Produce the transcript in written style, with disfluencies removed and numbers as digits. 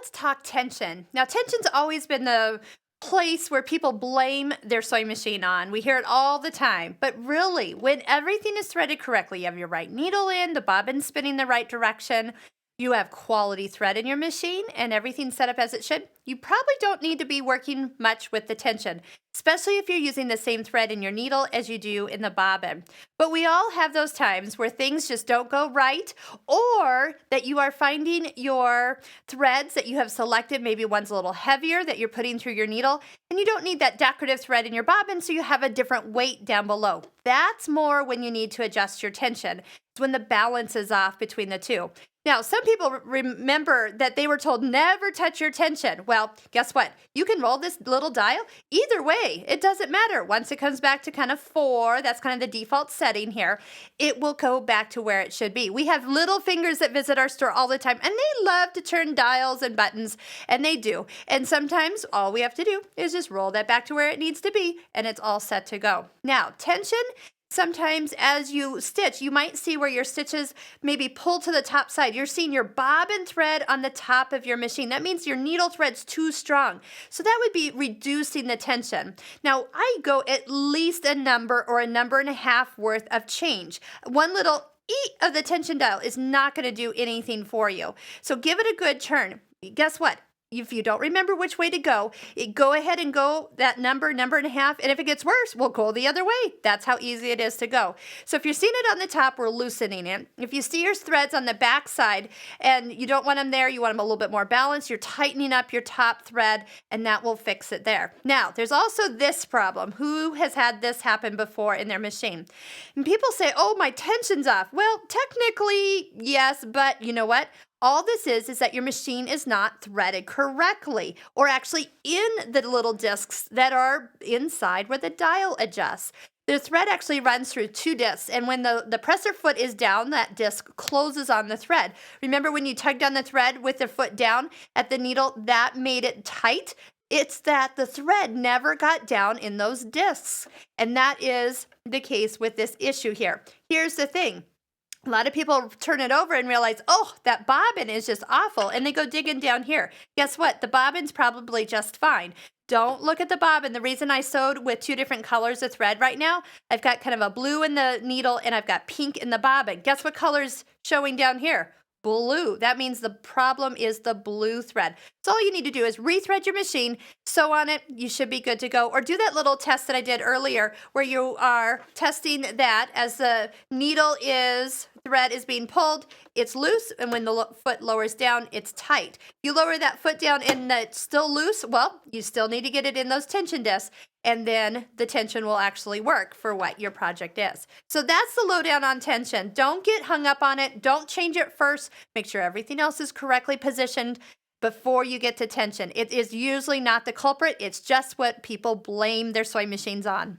let's talk tension. Now, tension's always been the place where people blame their sewing machine on. We hear it all the time. But really, when everything is threaded correctly, you have your right needle in, the bobbin spinning the right direction, you have quality thread in your machine, and everything's set up as it should, you probably don't need to be working much with the tension, especially if you're using the same thread in your needle as you do in the bobbin. But we all have those times where things just don't go right, or that you are finding your threads that you have selected, maybe one's a little heavier that you're putting through your needle, and you don't need that decorative thread in your bobbin, so you have a different weight down below. That's more when you need to adjust your tension. It's when the balance is off between the two. Now, some people remember that they were told never touch your tension. Well, guess what? You can roll this little dial either way. It doesn't matter. Once it comes back to kind of 4, that's kind of the default setting here, it will go back to where it should be. We have little fingers that visit our store all the time, and they love to turn dials and buttons, and they do. And sometimes all we have to do is just roll that back to where it needs to be, and it's all set to go. Now, tension. Sometimes as you stitch, you might see where your stitches maybe pull to the top side. You're seeing your bobbin thread on the top of your machine. That means your needle thread's too strong. So that would be reducing the tension. Now, I go at least a number or a number and a half worth of change. One little of the tension dial is not going to do anything for you. So give it a good turn. Guess what? If you don't remember which way to go ahead and go that number and a half. And if it gets worse, we'll go the other way. That's how easy it is to go. So if you're seeing it on the top, we're loosening it. If you see your threads on the back side and you don't want them there, you want them a little bit more balanced, you're tightening up your top thread, and that will fix it there. Now, there's also this problem. Who has had this happen before in their machine? And people say, oh, my tension's off. Well, technically, yes, but you know what? All this is that your machine is not threaded correctly, or actually in the little discs that are inside where the dial adjusts. The thread actually runs through 2 discs, and when the presser foot is down, that disc closes on the thread. Remember when you tugged on the thread with the foot down at the needle, that made it tight? It's that the thread never got down in those discs, and that is the case with this issue here. Here's the thing. A lot of people turn it over and realize, oh, that bobbin is just awful, and they go digging down here. Guess what? The bobbin's probably just fine. Don't look at the bobbin. The reason I sewed with 2 different colors of thread right now, I've got kind of a blue in the needle, and I've got pink in the bobbin. Guess what color's showing down here? Blue. That means the problem is the blue thread. So all you need to do is rethread your machine, sew on it, you should be good to go. Or do that little test that I did earlier where you are testing that as the thread is being pulled, it's loose, and when the foot lowers down, it's tight. You lower that foot down and it's still loose, well, you still need to get it in those tension discs, and then the tension will actually work for what your project is. So that's the lowdown on tension. Don't get hung up on it. Don't change it first. Make sure everything else is correctly positioned before you get to tension. It is usually not the culprit. It's just what people blame their sewing machines on.